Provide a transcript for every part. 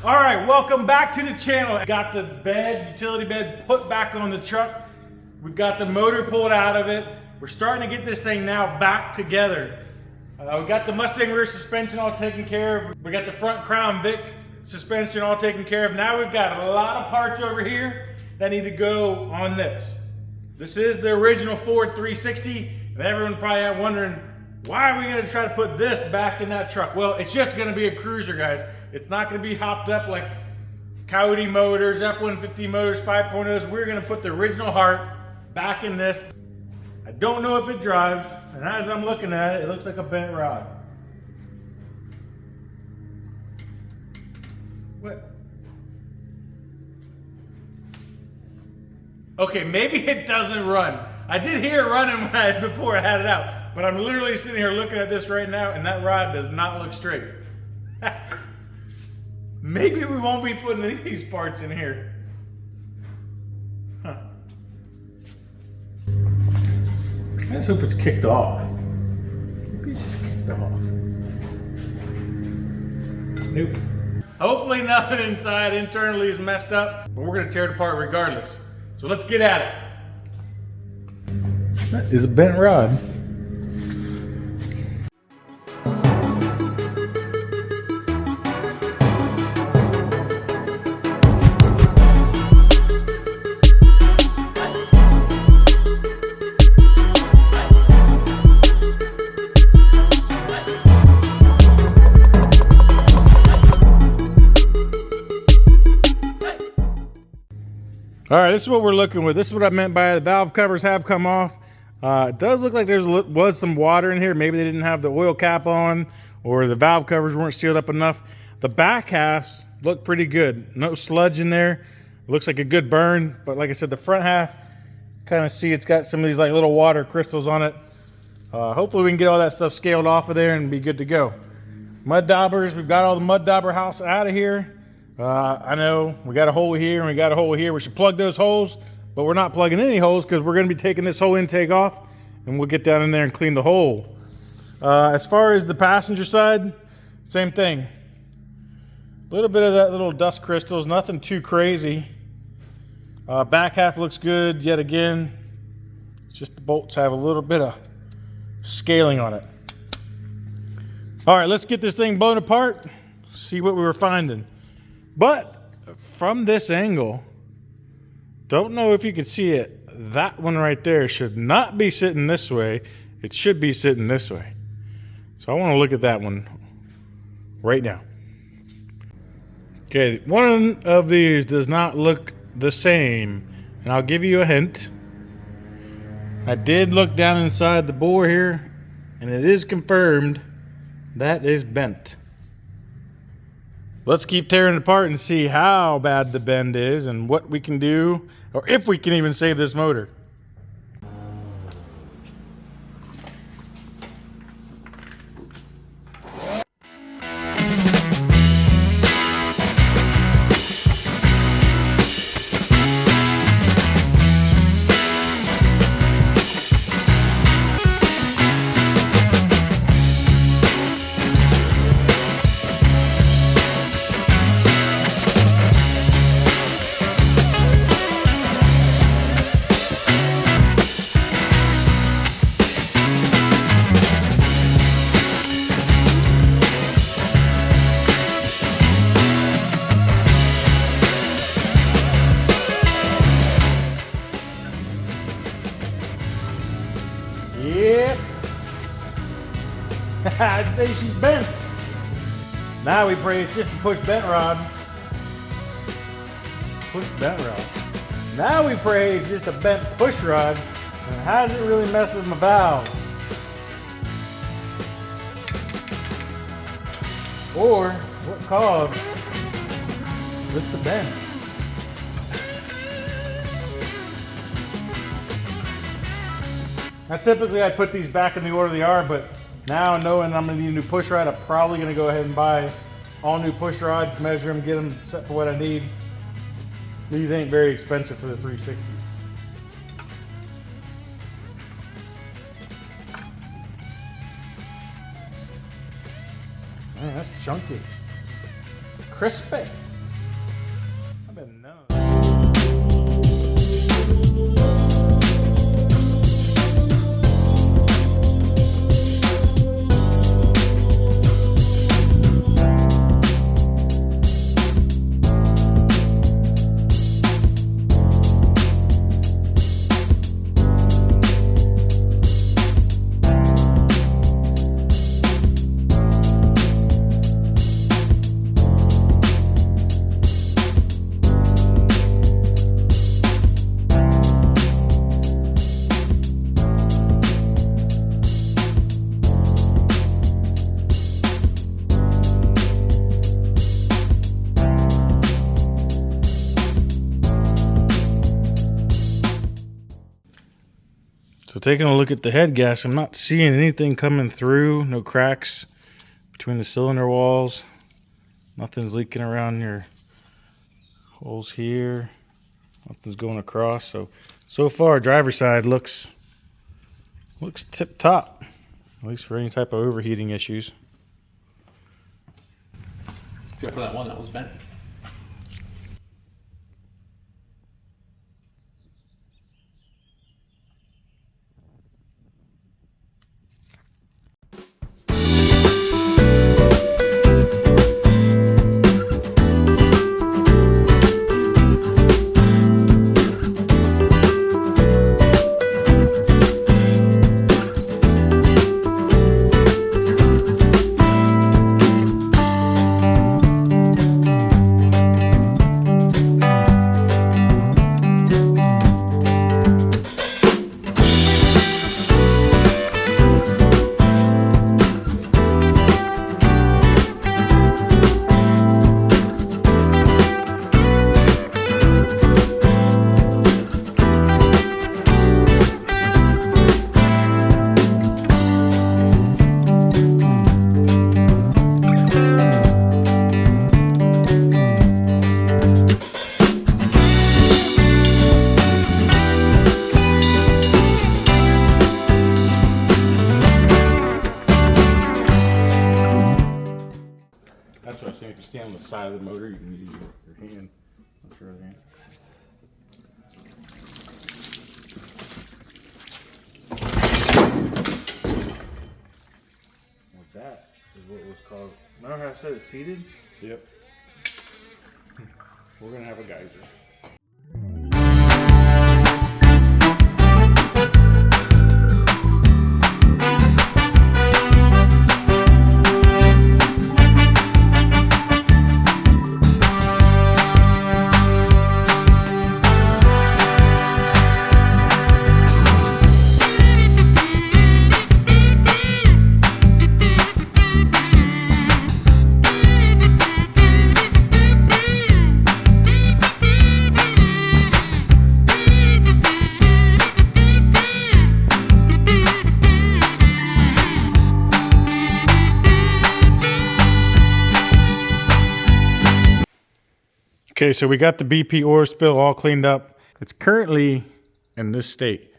All right, welcome back to the channel. I got the bed, utility bed, put back on the truck. We've got the motor pulled out of it. We're starting to get this thing now back together. We got the Mustang rear suspension all taken care of. We got the front Crown Vic suspension all taken care of. Now we've got a lot of parts over here that need to go on this. This is the original Ford 360, and everyone probably wondering, why are we gonna try to put this back in that truck? Well, it's just gonna be a cruiser, guys. It's not gonna be hopped up like Coyote motors, F-150 motors, 5.0s. We're gonna put the original heart back in this. I don't know if it drives, and as I'm looking at it, it looks like a bent rod. What? Okay, maybe it doesn't run. I did hear it running before I had it out, but I'm literally sitting here looking at this right now, and that rod does not look straight. Maybe we won't be putting these parts in here. Huh. Let's hope it's kicked off. Maybe it's just kicked off. Nope. Hopefully nothing inside internally is messed up, but we're gonna tear it apart regardless. So let's get at it. That is a bent rod. All right, this is what we're looking with. This is what I meant by the valve covers have come off. It does look like there was some water in here. Maybe they didn't have the oil cap on, or the valve covers weren't sealed up enough. The back halves look pretty good. No sludge in there. It looks like a good burn, but like I said, the front half, kind of see it's got some of these like little water crystals on it. Hopefully we can get all that stuff scaled off of there and be good to go. Mud daubers, we've got all the mud dauber house out of here. I know we got a hole here and we got a hole here. We should plug those holes, but we're not plugging any holes because we're going to be taking this whole intake off, and we'll get down in there and clean the hole. As far as the passenger side, same thing. A little bit of that little dust crystals, nothing too crazy. Back half looks good yet again. It's just the bolts have a little bit of scaling on it. All right, let's get this thing blown apart, see what we were finding. But from this angle, don't know if you can see it, that one right there should not be sitting this way. It should be sitting this way. So I want to look at that one right now. Okay, one of these does not look the same, and I'll give you a hint. I did look down inside the bore here, and it is confirmed that is bent. Let's keep tearing it apart and see how bad the bend is and what we can do, or if we can even save this motor. Yep. I'd say she's bent. Now we pray it's just a push bent rod. Push bent rod. Now we pray it's just a bent push rod and it hasn't really messed with my valve. Or what caused this to bend. Now typically I'd put these back in the order they are, but now knowing I'm gonna need a new push rod, I'm probably gonna go ahead and buy all new push rods, measure them, get them set for what I need. These ain't very expensive for the 360s. Man, that's chunky. Crispy. So taking a look at the head gasket, I'm not seeing anything coming through. No cracks between the cylinder walls. Nothing's leaking around your holes here. Nothing's going across. So far, driver's side looks tip top, at least for any type of overheating issues. Except for that one that was bent. That's what I was saying. If you stand on the side of the motor, you can use your hand. I'm sure hand. Well, that is what was called. Remember how I said it's seated? Yep. We're gonna have a geyser. Okay, so we got the BP oil spill all cleaned up. It's currently in this state.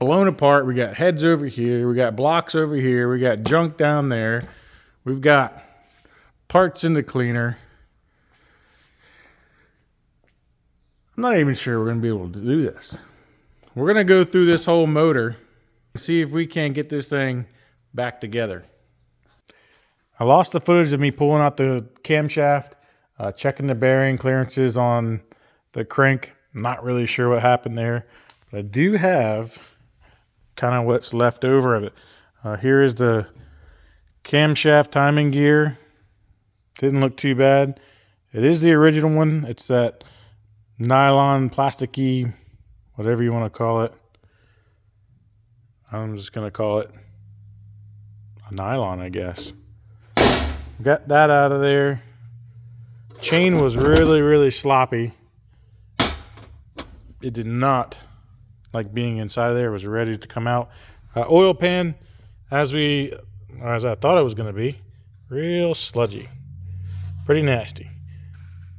Blown apart. We got heads over here. We got blocks over here. We got junk down there. We've got parts in the cleaner. I'm not even sure we're going to be able to do this. We're going to go through this whole motor and see if we can't get this thing back together. I lost the footage of me pulling out the camshaft. Checking the bearing clearances on the crank. I'm not really sure what happened there, but I do have kind of what's left over of it. Here is the camshaft timing gear. Didn't look too bad. It is the original one. It's that nylon, plasticky, whatever you want to call it. I'm just going to call it a nylon, I guess. Got that out of there. Chain was really sloppy. It did not like being inside of there. It was ready to come out. Oil pan, as I thought it was going to be, real sludgy, pretty nasty.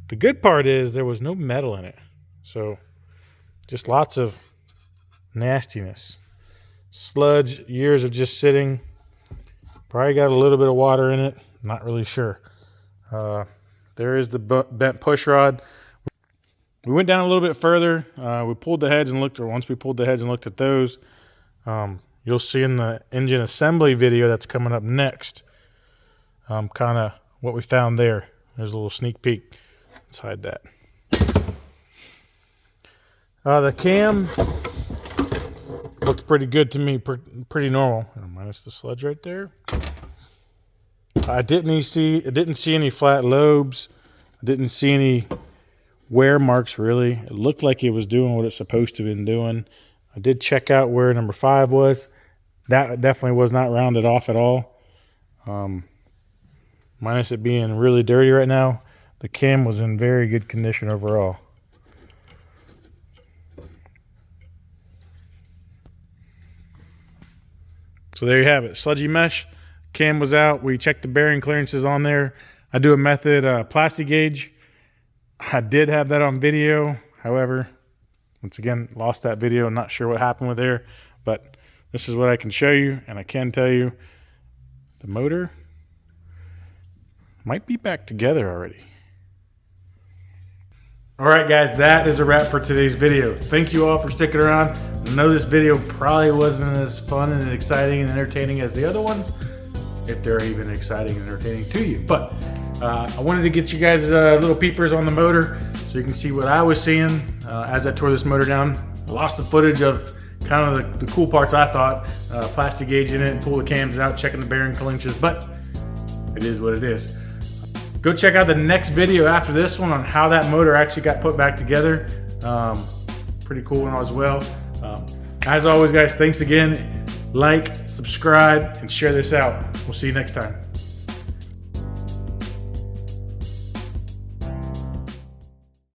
The good part is there was no metal in it, so just lots of nastiness. Sludge, years of just sitting. Probably got a little bit of water in it. Not really sure. There is the bent push rod. We went down a little bit further. We pulled the heads and looked, or once we pulled the heads and looked at those, you'll see in the engine assembly video that's coming up next, kind of what we found there. There's a little sneak peek. Let's hide that. The cam looked pretty good to me, pretty normal. Minus the sludge right there. I didn't see any flat lobes. I didn't see any wear marks, really. It looked like it was doing what it's supposed to have been doing. I did check out where number 5 was. That definitely was not rounded off at all. Minus it being really dirty right now, the cam was in very good condition overall. So there you have it. Sludgy mesh. Cam was out. We checked the bearing clearances on there. I do a method plastic gauge. I did have that on video. However, once again, lost that video. Not sure what happened with there, but this is what I can show you, and I can tell you the motor might be back together already. All right, guys, that is a wrap for today's video. Thank you all for sticking around. I know this video probably wasn't as fun and exciting and entertaining as the other ones, if they're even exciting and entertaining to you. But I wanted to get you guys little peepers on the motor so you can see what I was seeing as I tore this motor down. I lost the footage of kind of the cool parts I thought, plastic gauge in it, and pull the cams out, checking the bearing clinches, but it is what it is. Go check out the next video after this one on how that motor actually got put back together. Pretty cool one as well. As always, guys, thanks again. Like, subscribe, and share this out. We'll see you next time.